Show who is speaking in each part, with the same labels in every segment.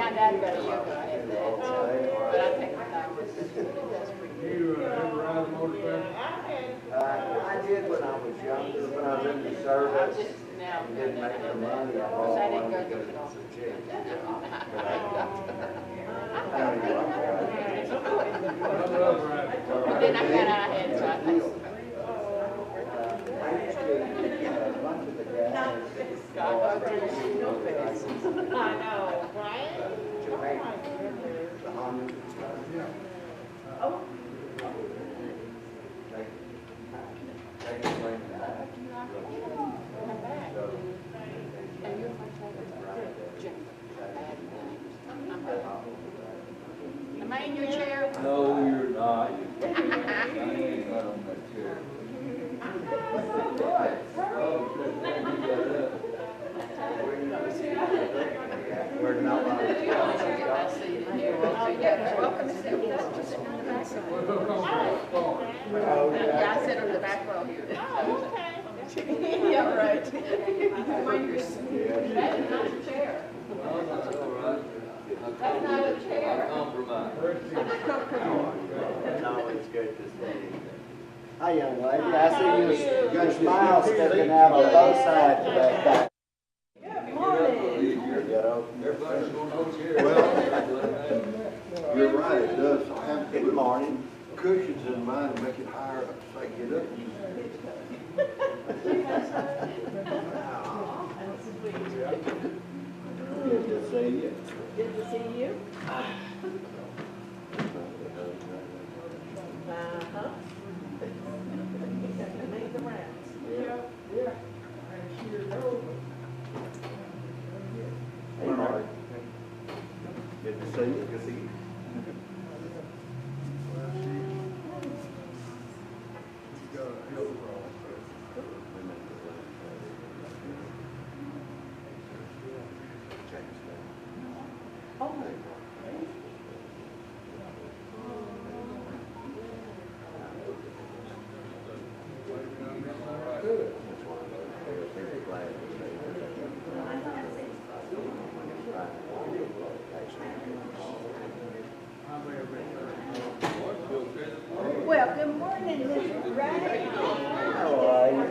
Speaker 1: my dad about a year ago, I had that, so, but I think my dad was.
Speaker 2: You ever ride a motorcycle?
Speaker 3: I did when I was younger, when I was in the service.
Speaker 1: Just now.
Speaker 3: Didn't make the money. I
Speaker 1: Of course, I didn't go
Speaker 3: wanted to
Speaker 1: to
Speaker 3: get
Speaker 1: the
Speaker 3: some chicks.
Speaker 1: I
Speaker 2: love riding.
Speaker 1: But then I found out I had, so I think.
Speaker 3: I used to, a bunch of the guys.
Speaker 1: God, go through the snow fence.
Speaker 4: I know, right?
Speaker 3: Jamaica, the Honda.
Speaker 4: Oh.
Speaker 3: They can bring that.
Speaker 1: Am I in your chair?
Speaker 5: No, you're not. I ain't got on that chair.
Speaker 3: We're not allowed to.
Speaker 1: Welcome to sit with us. Yeah, I sit on the back row here.
Speaker 4: Oh, okay.
Speaker 1: Yeah, right. That is not a chair.
Speaker 5: Well, that's all right.
Speaker 1: That's not a chair.
Speaker 5: I'll compromise.
Speaker 3: No, it's good to see you. Hi, young lady. I see your smile sticking out on both sides of that back.
Speaker 4: Good morning.
Speaker 5: Everybody's going on here.
Speaker 6: Well, you're right, it does have to
Speaker 3: Good
Speaker 6: put
Speaker 3: morning.
Speaker 6: cushions in mine to make it higher, so I get up.
Speaker 3: Good to see you.
Speaker 4: Good to see you. Make the rounds.
Speaker 3: Hey, Mark. Good to see you. Good to see you.
Speaker 4: Well, good morning, Mr. Ray.
Speaker 3: How are you?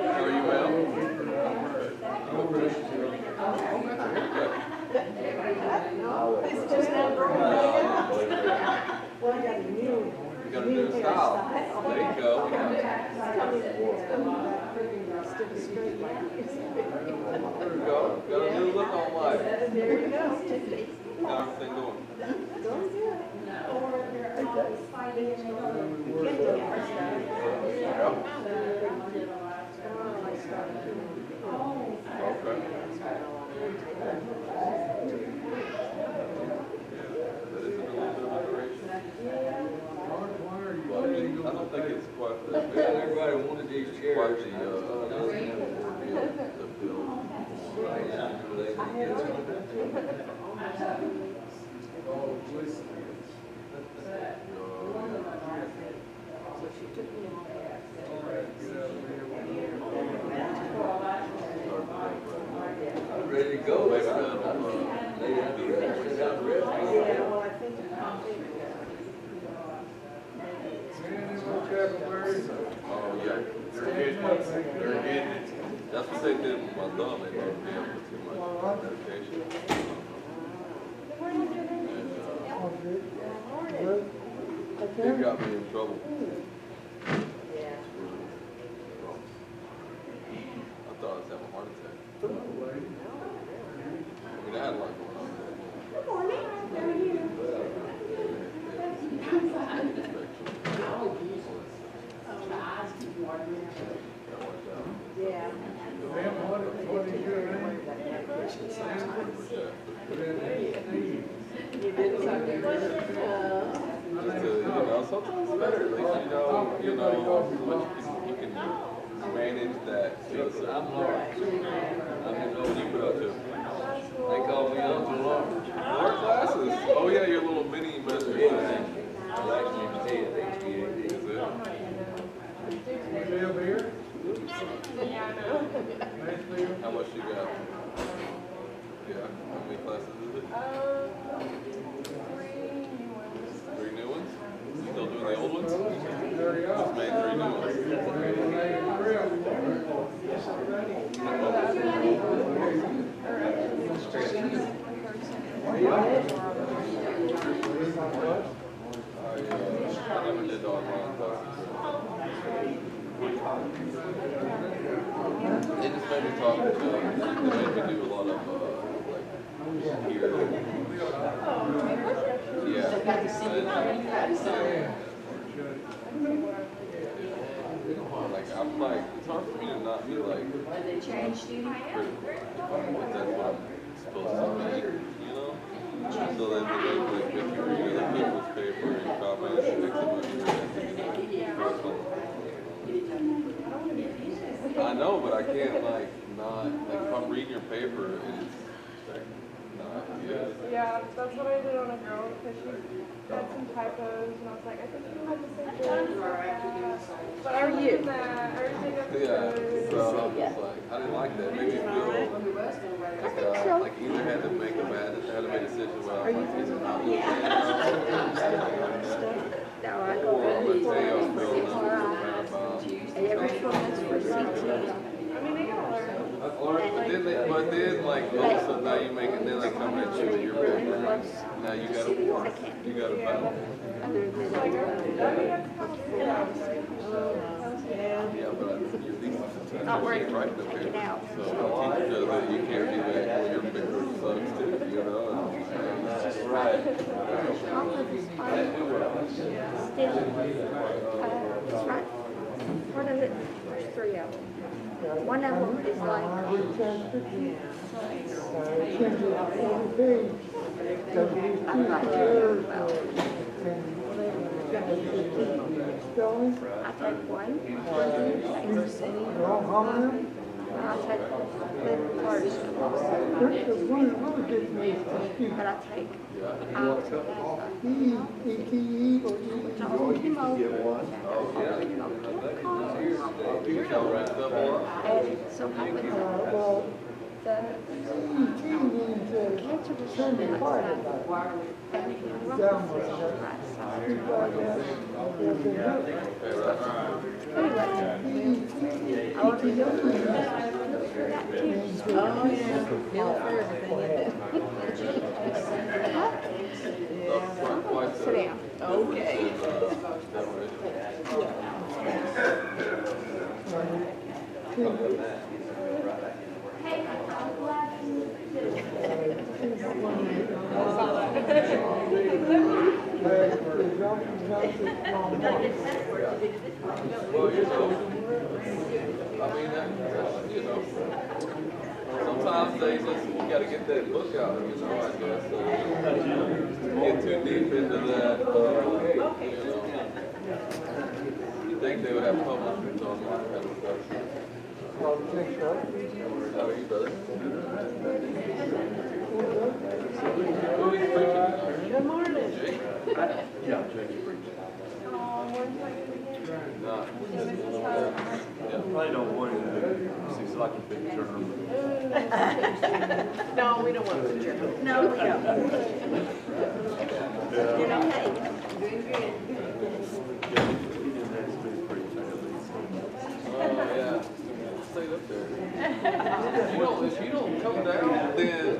Speaker 5: Are you well?
Speaker 4: It's just now growing out. Well, I got a new.
Speaker 5: You got a new style. There you go. There you go. Got a new look on life.
Speaker 4: There you go.
Speaker 5: How's everything going?
Speaker 4: Going good.
Speaker 5: I don't think it's quite the. Everybody wanted these chairs. Quite the I'm ready to go. Maybe
Speaker 4: Yeah, well, I think
Speaker 5: Oh, yeah. They're getting it. They're getting it. That's what they did with my thumb. They didn't put too much medication. It got me in trouble.
Speaker 4: yeah.
Speaker 5: I thought I was having a heart attack. I mean, I had a lot going on.
Speaker 4: Good morning. How are you? Yeah.
Speaker 2: Ma'am, what is your name?
Speaker 4: You did something.
Speaker 5: Sometimes it's better. At least you know you can manage that. I'm Lawrence. I'm what you put up to. They call me Uncle Lawrence. More classes. Oh yeah, your little mini message. His name's Ted. H-E-A-D. Is it?
Speaker 2: Live here?
Speaker 4: Yeah, I know.
Speaker 2: Nashville?
Speaker 5: How much you got? many classes is it? 3 new ones. You still doing the old ones? Just made 3 new ones. I never did the online classes. They just made me talk to, they made me do a lot of, like, here. Yeah. Like, I'm like, it's hard for me to not be like, critical if that's what I'm supposed to be, you know? So then they like, if you read other people's paper and comment, it makes it much easier. I know, but I can't like not like if I'm reading your paper and it's like not good.
Speaker 1: Yeah, that's what I did on a girl because she had some typos and I was like, I think you had to say this or that. But I already did that. I already did that.
Speaker 5: Yeah, so I was just like, I didn't like that. It made me feel like either had to make a bad, had to make a decision where I was like, this is not good.
Speaker 7: No, I go
Speaker 5: Or I'm
Speaker 7: to
Speaker 5: gonna tell you I'm
Speaker 7: the
Speaker 5: feeling
Speaker 7: MRI. And every 4 months for CT.
Speaker 1: I mean, they gotta learn.
Speaker 5: But then like all of a sudden now you make it, then they come at you with your paper. Now you gotta battle.
Speaker 1: Like,
Speaker 5: Yeah, but at least sometimes
Speaker 7: Not
Speaker 5: you
Speaker 7: working.
Speaker 5: can't write the
Speaker 7: Take it
Speaker 5: paper.
Speaker 7: out.
Speaker 5: So the teacher does it, you can't do that because your paper sucks too, you know? Right.
Speaker 7: Still, it's right. What is it? There's 3 of them. One of them is like, I'm not sure about it. I take one. I take the first. But I take out told him over.
Speaker 5: You can wrap up a lot.
Speaker 7: And so happened the cancer was on the right side, and the lump was on the right side. Anyway, I want to go to that cancer.
Speaker 4: Oh, yeah. Feel for everything,
Speaker 7: Sit down.
Speaker 4: Okay.
Speaker 5: Well, you know, I mean, you know, sometimes they just, you gotta get that book out, you know, I guess. Get too deep into that, you know. You think they would have publishers on that kind of stuff. How are you, brother? Who is preaching tonight?
Speaker 4: Good morning.
Speaker 5: Jake?
Speaker 6: Yeah, Jake's preaching.
Speaker 5: No.
Speaker 6: Probably don't want it. Seems like a big germ.
Speaker 4: No, we don't want to put your.
Speaker 7: No, we don't. You're okay.
Speaker 5: Oh, yeah. Stay up there. If you don't come down, then.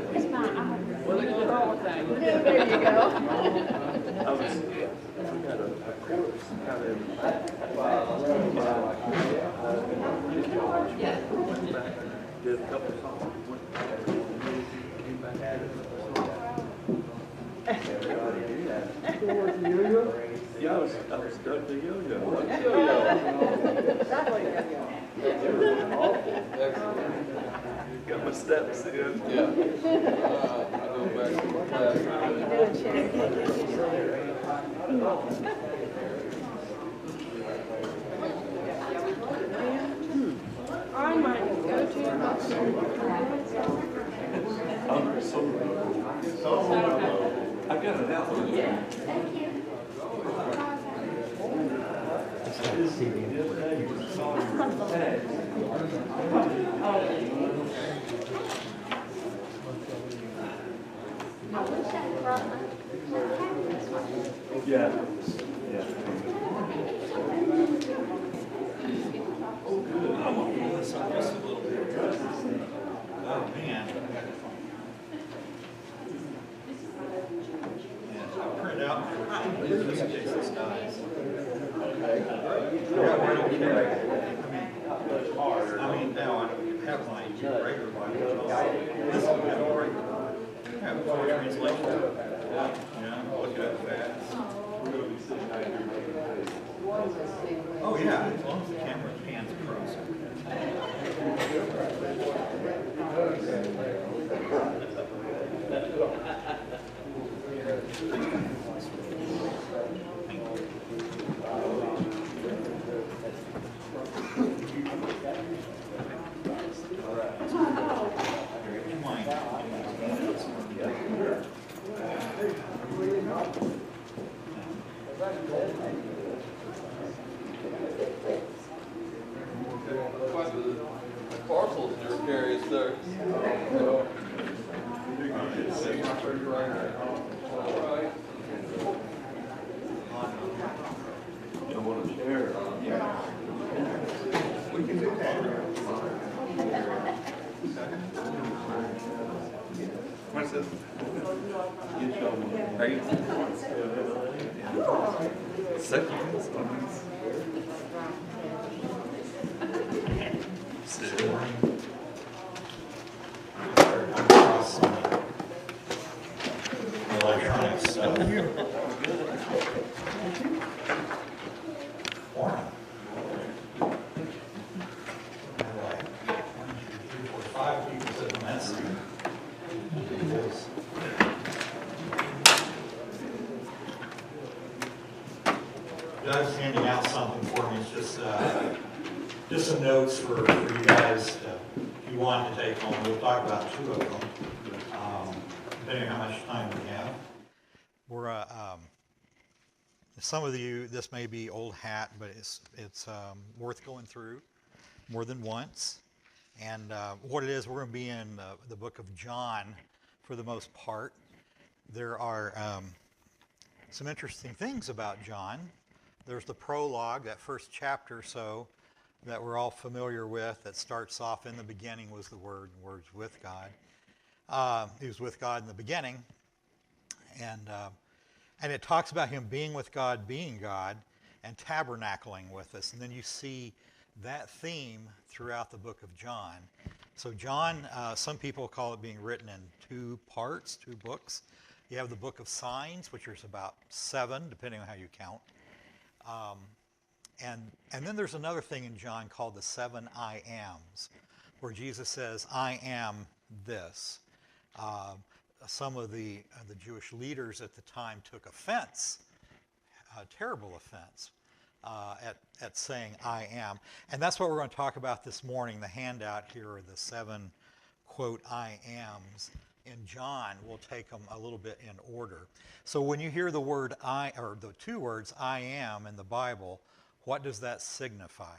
Speaker 5: Well, they can wrong with that.
Speaker 4: There you go.
Speaker 6: I was, we had a course kind of. Did a couple songs. Went back, came back at it. Yeah, I was stuck to yo-yo. Got my steps in.
Speaker 5: Yeah. I go back to my class.
Speaker 1: I might go to.
Speaker 6: I got it out.
Speaker 7: brought my cabinets one.
Speaker 6: Yeah. Yeah.
Speaker 8: I'm gonna pull this up just a little bit. Oh, man. Yeah, I printed out, just in case this dies. I mean, now I have my regular Bible. This one has a regular. I have a translation. Yeah, look at it fast. Oh, yeah, as long as the camera pans across.
Speaker 5: Parcels in your carries there.
Speaker 6: You want to share? Yeah. We can do that. What's this? You show me. Right? Seconds.
Speaker 8: Electronic stuff. Five people said mess. Doug's handing out something for me. It's just some notes for you guys if you want to take home. We'll talk about two of them, depending on how much time we have. We're some of you, this may be old hat, but it's worth going through more than once. And what it is, we're going to be in the book of John for the most part. There are some interesting things about John. There's the prologue, that first chapter or so that we're all familiar with, that starts off, in the beginning was the Word, and the Word was with God. He was with God in the beginning. And it talks about him being with God, being God, and tabernacling with us. And then you see that theme throughout the book of John. So John, some people call it being written in two parts, two books. You have the book of signs, which is about 7, depending on how you count. And then there's another thing in John called the 7 I ams, where Jesus says, I am this. Some of the Jewish leaders at the time took offense, terrible offense, at saying I am. And that's what we're going to talk about this morning. The handout here are the 7, quote, I ams. In John, we'll take them a little bit in order. So when you hear the word I, or the two words I am in the Bible, what does that signify?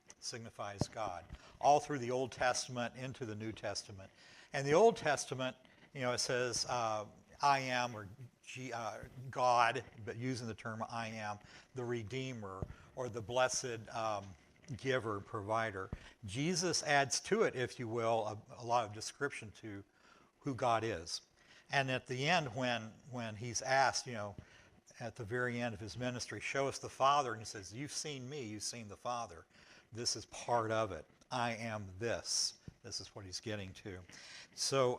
Speaker 8: It signifies God. All through the Old Testament into the New Testament. And the Old Testament, it says I am, or God, but using the term I am, the Redeemer, or the blessed giver, provider. Jesus adds to it, if you will, a lot of description to who God is. And at the end, when he's asked, at the very end of his ministry, show us the Father, and he says, you've seen me, you've seen the Father. This is part of it. I am this. This is what he's getting to. So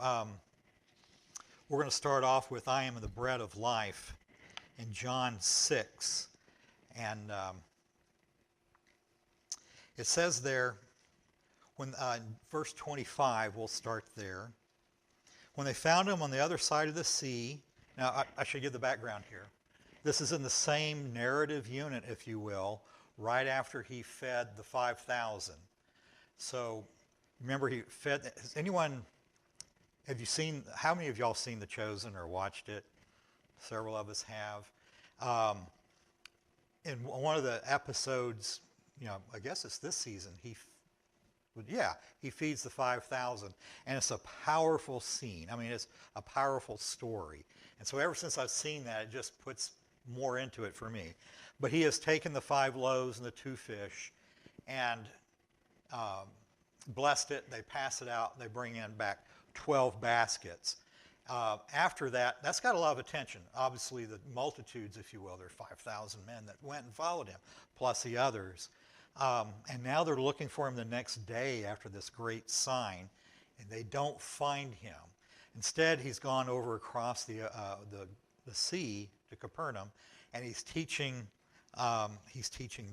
Speaker 8: we're going to start off with I am the bread of life in John 6. And it says there, in verse 25, we'll start there. When they found him on the other side of the sea, now I should give the background here. This is in the same narrative unit, if you will, right after he fed the 5,000. So remember, he fed, how many of y'all seen The Chosen or watched it? Several of us have. In one of the episodes, I guess it's this season, But yeah, he feeds the 5,000. And it's a powerful scene. I mean, it's a powerful story. And so ever since I've seen that, it just puts more into it for me. But he has taken the 5 loaves and the 2 fish and blessed it. They pass it out. They bring in back 12 baskets. After that, that's got a lot of attention. Obviously, the multitudes, if you will, there are 5,000 men that went and followed him, plus the others. And now they're looking for him the next day after this great sign, and they don't find him. Instead, he's gone over across the sea to Capernaum, and he's teaching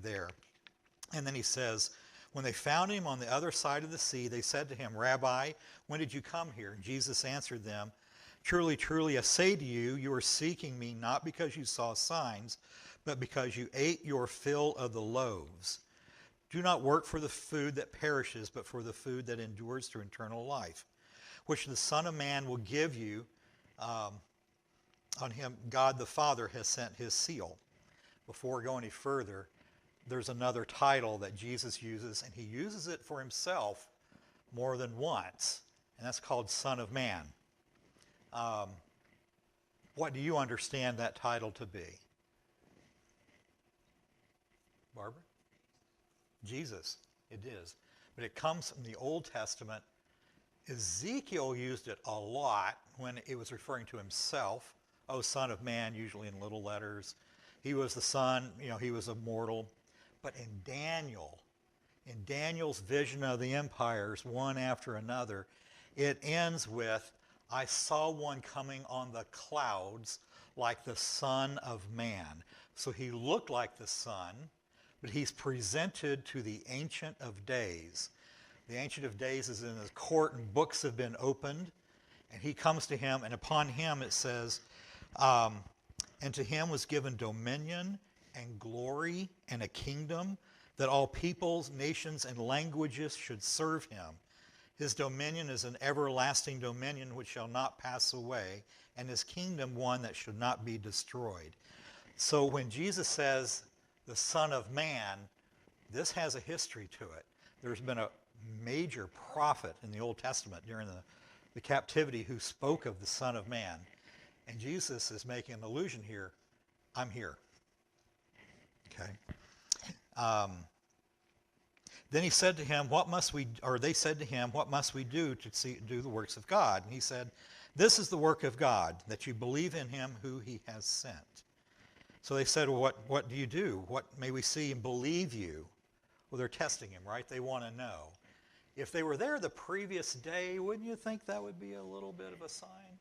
Speaker 8: there. And then he says, when they found him on the other side of the sea, they said to him, Rabbi, when did you come here? And Jesus answered them, truly, truly, I say to you, you are seeking me not because you saw signs, but because you ate your fill of the loaves. Do not work for the food that perishes, but for the food that endures to eternal life, which the Son of Man will give you. On him, God the Father has sent his seal. Before we go any further, there's another title that Jesus uses, and he uses it for himself more than once, and that's called Son of Man. What do you understand that title to be? Barbara? Jesus, it is. But it comes from the Old Testament. Ezekiel used it a lot when it was referring to himself. Oh, Son of Man, usually in little letters. He was the Son, he was immortal. But in Daniel's vision of the empires, one after another, it ends with, I saw one coming on the clouds like the Son of Man. So he looked like the Son, but he's presented to the Ancient of Days. The Ancient of Days is in his court, and books have been opened. And he comes to him, and upon him it says, and to him was given dominion and glory and a kingdom, that all peoples, nations, and languages should serve him. His dominion is an everlasting dominion which shall not pass away, and his kingdom one that should not be destroyed. So when Jesus says the Son of Man, this has a history to it. There's been a major prophet in the Old Testament during the captivity who spoke of the Son of Man. And Jesus is making an allusion here. I'm here. Okay. Then he said to him, they said to him, what must we do to do the works of God? And he said, this is the work of God, that you believe in him who he has sent. So they said, well, what do you do? What may we see and believe you? Well, they're testing him, right? They want to know. If they were there the previous day, wouldn't you think that would be a little bit of a sign?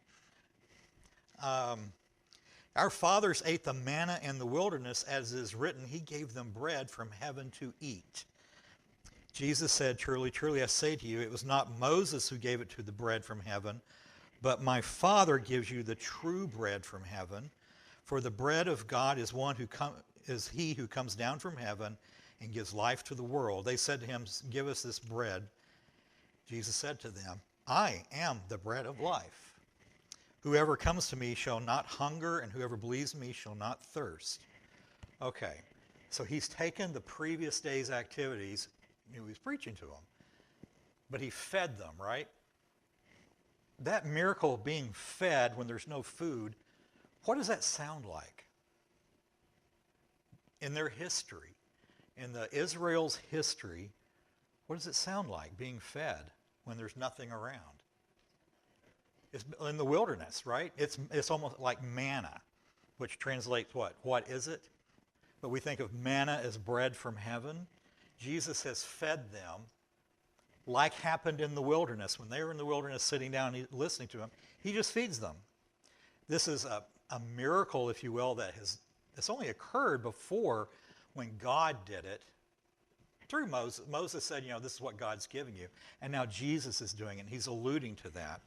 Speaker 8: Our fathers ate the manna in the wilderness, as is written, he gave them bread from heaven to eat. Jesus said, truly, truly, I say to you, it was not Moses who gave it to the bread from heaven, but my Father gives you the true bread from heaven. For the bread of God is is he who comes down from heaven and gives life to the world. They said to him, give us this bread. Jesus said to them, I am the bread of life. Whoever comes to me shall not hunger, and whoever believes in me shall not thirst. Okay, so he's taken the previous day's activities, he was preaching to them, but he fed them, right? That miracle of being fed when there's no food, what does that sound like? In their history, in Israel's history, what does it sound like being fed when there's nothing around? It's in the wilderness, right? It's almost like manna, which translates what? What is it? But we think of manna as bread from heaven. Jesus has fed them like happened in the wilderness. When they were in the wilderness sitting down and listening to him, he just feeds them. This is a miracle, if you will, that's only occurred before when God did it through Moses. Moses said, this is what God's giving you. And now Jesus is doing it. And he's alluding to that.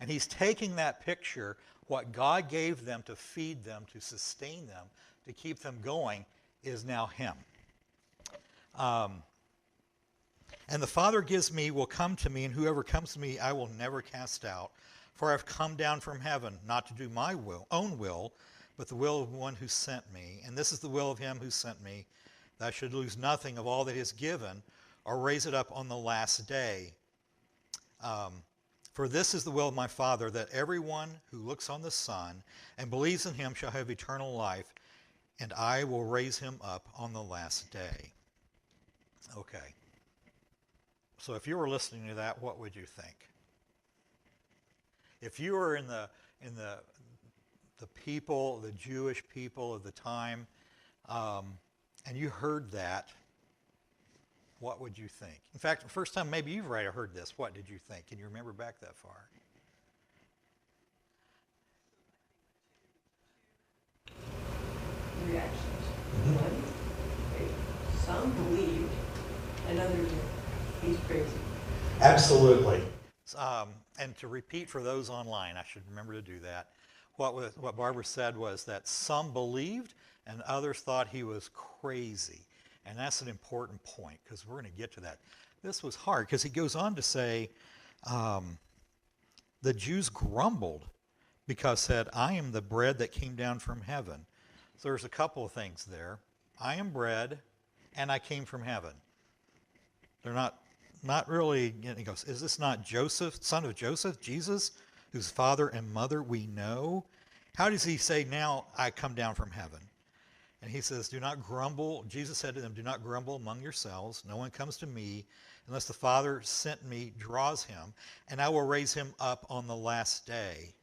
Speaker 8: And he's taking that picture, what God gave them to feed them, to sustain them, to keep them going, is now him. And the Father gives me will come to me, and whoever comes to me I will never cast out. For I have come down from heaven, not to do my own will, but the will of one who sent me. And this is the will of him who sent me, that I should lose nothing of all that he has given, or raise it up on the last day. For this is the will of my Father, that everyone who looks on the Son and believes in him shall have eternal life, and I will raise him up on the last day. Okay. So if you were listening to that, what would you think? If you were in the people, the Jewish people of the time, and you heard that, what would you think? In fact, the first time maybe you've heard this, what did you think? Can you remember back that far?
Speaker 4: Reactions. One, some believed, and others didn't. He's crazy.
Speaker 8: Absolutely. And to repeat for those online, I should remember to do that. What Barbara said was that some believed and others thought he was crazy. And that's an important point because we're going to get to that. This was hard because he goes on to say the Jews grumbled because said, I am the bread that came down from heaven. So there's a couple of things there. I am bread and I came from heaven. They're not really, he goes, is this not Joseph, son of Joseph, Jesus, whose father and mother we know? How does he say now I come down from heaven? And he says, do not grumble. Jesus said to them, do not grumble among yourselves. No one comes to me unless the Father sent me draws him, and I will raise him up on the last day.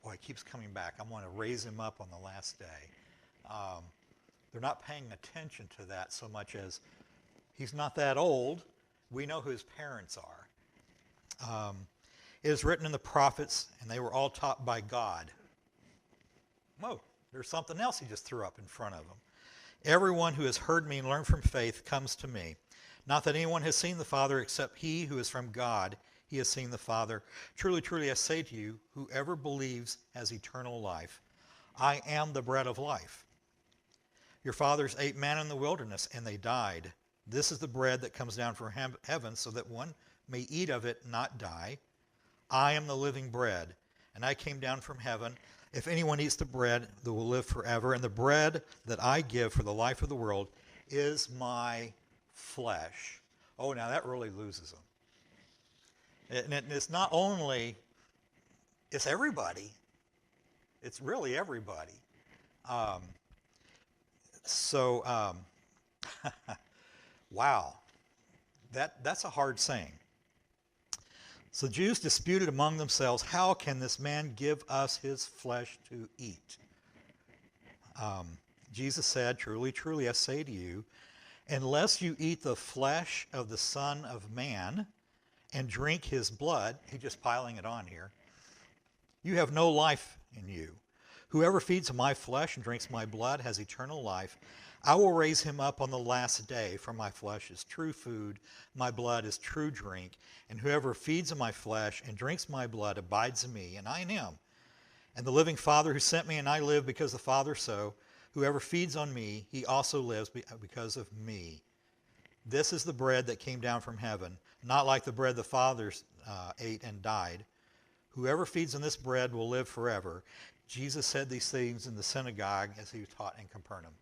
Speaker 8: Boy, it keeps coming back. I want to raise him up on the last day. They're not paying attention to that so much as he's not that old. We know who his parents are. It is written in the prophets, and they were all taught by God. Whoa. There's something else he just threw up in front of them. Everyone who has heard me and learned from faith comes to me. Not that anyone has seen the Father except he who is from God. He has seen the Father. Truly, truly, I say to you, whoever believes has eternal life. I am the bread of life. Your fathers ate manna in the wilderness, and they died. This is the bread that comes down from heaven, so that one may eat of it and not die. I am the living bread, and I came down from heaven. If anyone eats the bread, they will live forever. And the bread that I give for the life of the world is my flesh. Oh, now that really loses them. And it's not only, it's everybody. It's really everybody. Wow. That's a hard saying. So the Jews disputed among themselves, how can this man give us his flesh to eat? Jesus said, truly, truly, I say to you, unless you eat the flesh of the Son of Man and drink his blood, he's just piling it on here, you have no life in you. Whoever feeds on my flesh and drinks my blood has eternal life. I will raise him up on the last day, for my flesh is true food, my blood is true drink, and whoever feeds on my flesh and drinks my blood abides in me, and I in him. And the living Father who sent me, and I live because the Father so. Whoever feeds on me, he also lives because of me. This is the bread that came down from heaven, not like the bread the fathers ate and died. Whoever feeds on this bread will live forever. Jesus said these things in the synagogue as he was taught in Capernaum.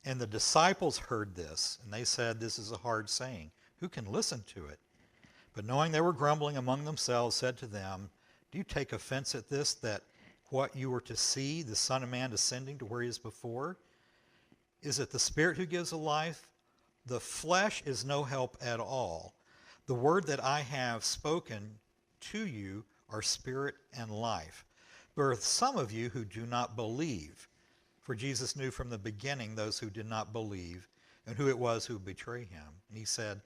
Speaker 8: And the disciples heard this, and they said, this is a hard saying. Who can listen to it? But knowing they were grumbling among themselves, said to them, do you take offense at this, that what you were to see, the Son of Man descending to where he is before? Is it the Spirit who gives a life? The flesh is no help at all. The word that I have spoken to you are spirit and life. There are some of you who do not believe. For Jesus knew from the beginning those who did not believe and who it was who would betray him. And he said,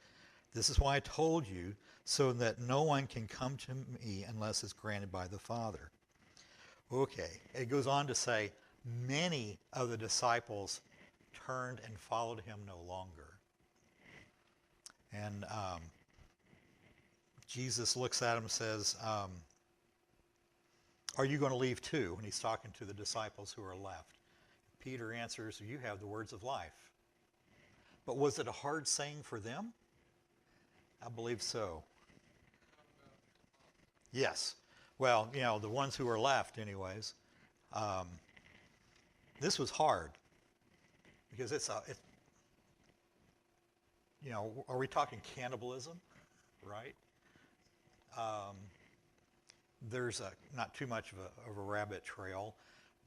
Speaker 8: this is why I told you, so that no one can come to me unless it's granted by the Father. Okay, it goes on to say, many of the disciples turned and followed him no longer. And Jesus looks at him and says, are you going to leave too? And he's talking to the disciples who are left. Peter answers, you have the words of life. But was it a hard saying for them? I believe so. Yes. Well, the ones who are left anyways. This was hard. because you know, are we talking cannibalism, right? There's not too much of a rabbit trail,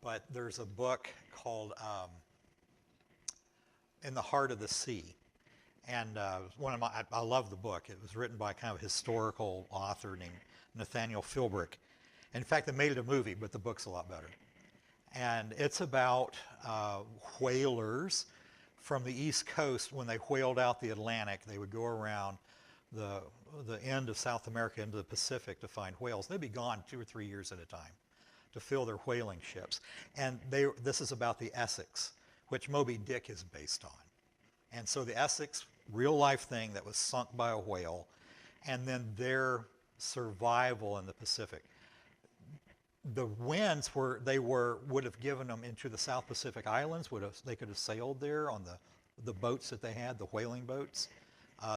Speaker 8: but there's a book called In the Heart of the Sea. And I love the book. It was written by kind of a historical author named Nathaniel Philbrick. In fact, they made it a movie, but the book's a lot better. And it's about whalers from the East Coast. When they whaled out the Atlantic, they would go around the end of South America into the Pacific to find whales. They'd be gone 2 or 3 years at a time to fill their whaling ships. And this is about the Essex, which Moby Dick is based on. And so the Essex, real life thing that was sunk by a whale, and then their survival in the Pacific. The winds would have given them into the South Pacific Islands. They could have sailed there on the boats that they had, the whaling boats.